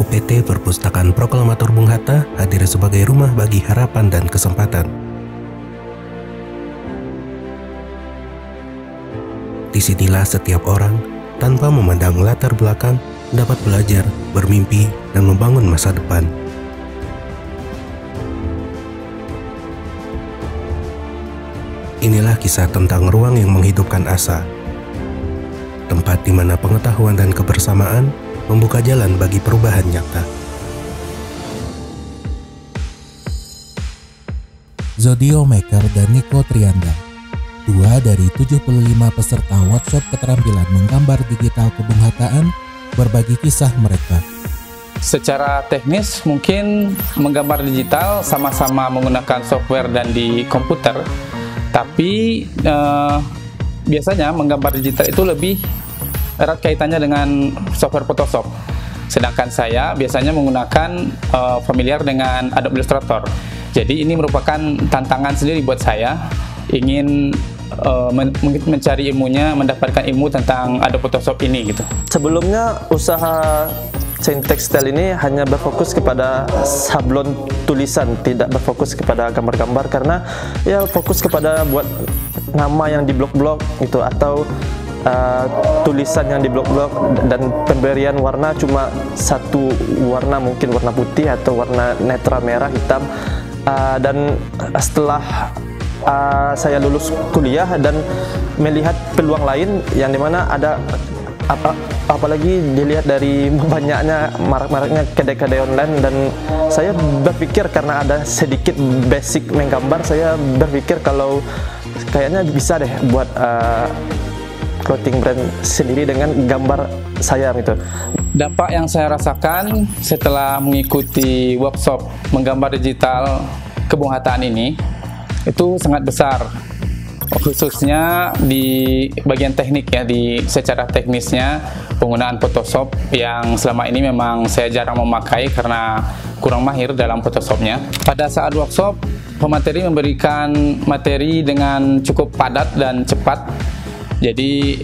PT Perpustakaan Proklamator Bung Hatta hadir sebagai rumah bagi harapan dan kesempatan. Disinilah setiap orang, tanpa memandang latar belakang, dapat belajar, bermimpi, dan membangun masa depan. Inilah kisah tentang ruang yang menghidupkan asa. Tempat di mana pengetahuan dan kebersamaan membuka jalan bagi perubahan nyata. Zodio Maker dan Niko Trianda, 2 dari 75 peserta workshop keterampilan menggambar digital Kebun Hattaan, berbagi kisah mereka. Secara teknis mungkin menggambar digital sama-sama menggunakan software dan di komputer, tapi biasanya menggambar digital itu lebih erat kaitannya dengan software Photoshop. Sedangkan saya biasanya menggunakan familiar dengan Adobe Illustrator. Jadi ini merupakan tantangan sendiri buat saya, ingin mencari ilmunya, mendapatkan ilmu tentang Adobe Photoshop ini gitu. Sebelumnya usaha Chain Textile ini hanya berfokus kepada sablon tulisan, tidak berfokus kepada gambar-gambar, karena ya fokus kepada buat nama yang di blok-blok gitu, atau tulisan yang di blok-blok, dan pemberian warna cuma satu warna, mungkin warna putih atau warna netral merah hitam. Dan setelah saya lulus kuliah dan melihat peluang lain yang dimana ada apalagi dilihat dari banyaknya maraknya kedai-kedai online, dan saya berpikir karena ada sedikit basic menggambar, saya berpikir kalau kayaknya bisa deh buat clothing brand sendiri dengan gambar saya gitu. Dampak yang saya rasakan setelah mengikuti workshop menggambar digital Kebun Hattaan ini itu sangat besar, khususnya di bagian teknik ya, secara teknisnya penggunaan Photoshop yang selama ini memang saya jarang memakai karena kurang mahir dalam Photoshopnya. Pada saat workshop, pemateri memberikan materi dengan cukup padat dan cepat, jadi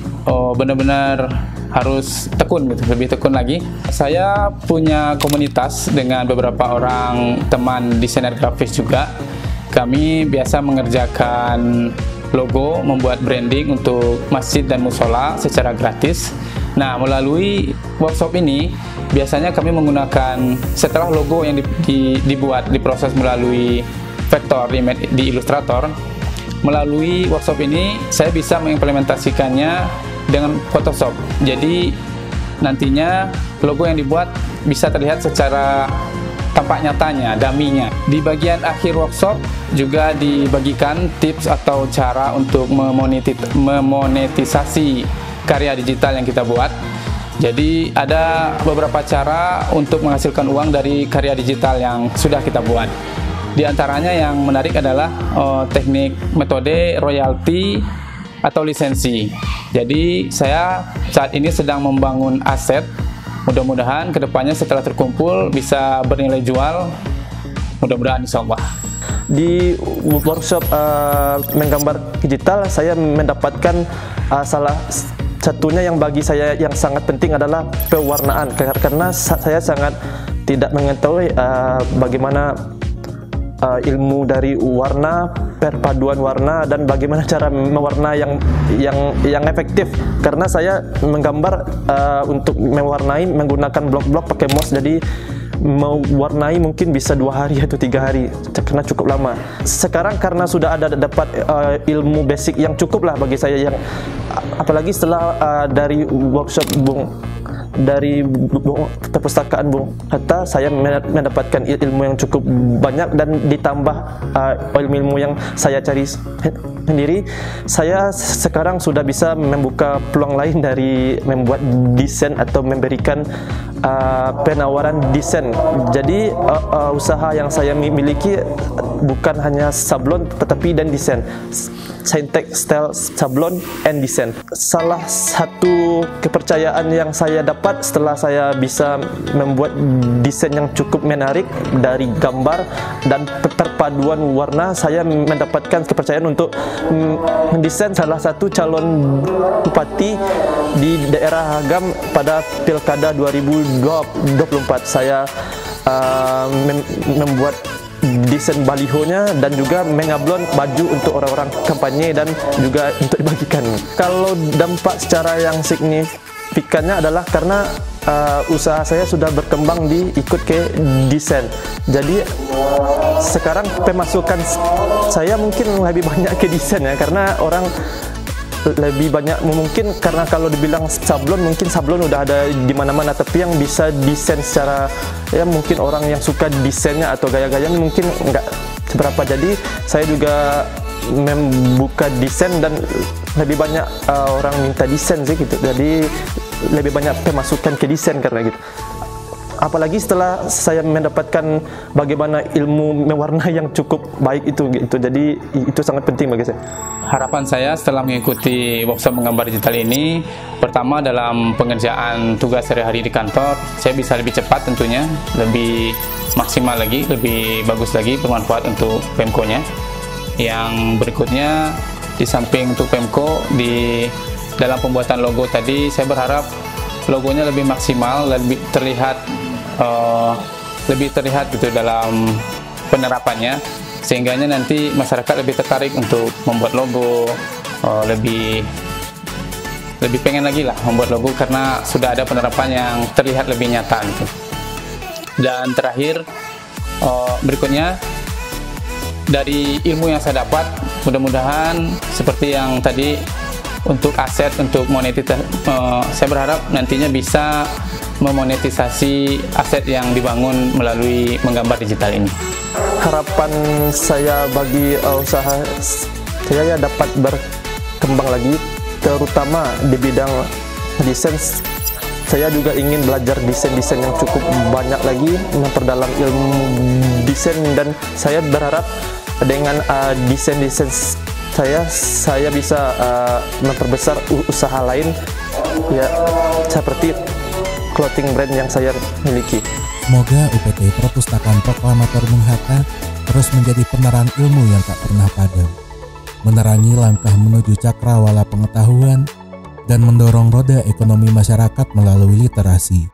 benar-benar harus tekun gitu, lebih tekun lagi. Saya punya komunitas dengan beberapa orang teman desainer grafis juga. Kami biasa mengerjakan logo, membuat branding untuk masjid dan musola secara gratis. Nah, melalui workshop ini biasanya kami menggunakan, setelah logo yang dibuat, diproses melalui vektor di Illustrator, melalui workshop ini saya bisa mengimplementasikannya dengan Photoshop. Jadi nantinya logo yang dibuat bisa terlihat secara tampak nyatanya, dummy-nya. Di bagian akhir workshop juga dibagikan tips atau cara untuk memonetisasi karya digital yang kita buat. Jadi ada beberapa cara untuk menghasilkan uang dari karya digital yang sudah kita buat. Di antaranya yang menarik adalah teknik metode royalti atau lisensi. Jadi saya saat ini sedang membangun aset. Mudah-mudahan kedepannya setelah terkumpul bisa bernilai jual. Mudah-mudahan insya Allah. Di workshop menggambar digital saya mendapatkan salah satunya yang bagi saya yang sangat penting adalah pewarnaan, karena saya sangat tidak mengetahui bagaimana ilmu dari warna, perpaduan warna, dan bagaimana cara mewarna yang efektif. Karena saya menggambar untuk mewarnai menggunakan blok-blok pakai mouse, jadi mewarnai mungkin bisa 2 hari atau 3 hari karena cukup lama. Sekarang karena sudah ada dapat ilmu basic yang cukup lah bagi saya, yang apalagi setelah dari workshop dari perpustakaan Bung Hatta, saya mendapatkan ilmu yang cukup banyak, dan ditambah ilmu yang saya cari sendiri, saya sekarang sudah bisa membuka peluang lain dari membuat desain atau memberikan penawaran desain. Jadi usaha yang saya miliki bukan hanya sablon tetapi dan desain. Chain Textile Sablon and Design. Salah satu kepercayaan yang saya dapat setelah saya bisa membuat desain yang cukup menarik dari gambar dan perpaduan warna, saya mendapatkan kepercayaan untuk mendesain salah satu calon bupati di daerah Agam pada Pilkada 2012 2024 saya membuat desain balihonya dan juga mengablon baju untuk orang-orang kampanye dan juga untuk dibagikan. Kalau dampak secara yang signifikannya adalah karena usaha saya sudah berkembang ikut ke desain. Jadi sekarang pemasukan saya mungkin lebih banyak ke desain ya, karena orang lebih banyak mungkin, karena kalau dibilang sablon mungkin sablon udah ada di mana-mana, tapi yang bisa desain secara ya mungkin orang yang suka desainnya atau gaya-gayanya mungkin nggak seberapa. Jadi saya juga membuka desain dan lebih banyak orang minta desain sih gitu. Jadi lebih banyak pemasukan ke desain karena gitu. Apalagi setelah saya mendapatkan bagaimana ilmu mewarna yang cukup baik itu gitu. Jadi itu sangat penting bagi saya. Harapan saya setelah mengikuti workshop menggambar digital ini, pertama dalam pengerjaan tugas sehari-hari di kantor, saya bisa lebih cepat tentunya, lebih maksimal lagi, lebih bagus lagi, bermanfaat untuk Pemko-nya. Yang berikutnya, di samping untuk Pemko, di dalam pembuatan logo tadi, saya berharap logonya lebih maksimal, lebih terlihat gitu dalam penerapannya, sehingganya nanti masyarakat lebih tertarik untuk membuat logo, lebih pengen lagi lah membuat logo karena sudah ada penerapan yang terlihat lebih nyata gitu. Dan terakhir, berikutnya dari ilmu yang saya dapat, mudah-mudahan seperti yang tadi untuk aset, untuk monetisasi, saya berharap nantinya bisa memonetisasi aset yang dibangun melalui menggambar digital ini. Harapan saya bagi usaha saya ya dapat berkembang lagi, terutama di bidang desain. Saya juga ingin belajar desain-desain yang cukup banyak lagi, memperdalam ilmu desain, dan saya berharap dengan desain-desain saya bisa memperbesar usaha lain ya, seperti clothing brand yang saya miliki. Semoga UPT Perpustakaan Proklamator Bung Hatta terus menjadi penerang ilmu yang tak pernah padam, menerangi langkah menuju cakrawala pengetahuan, dan mendorong roda ekonomi masyarakat melalui literasi.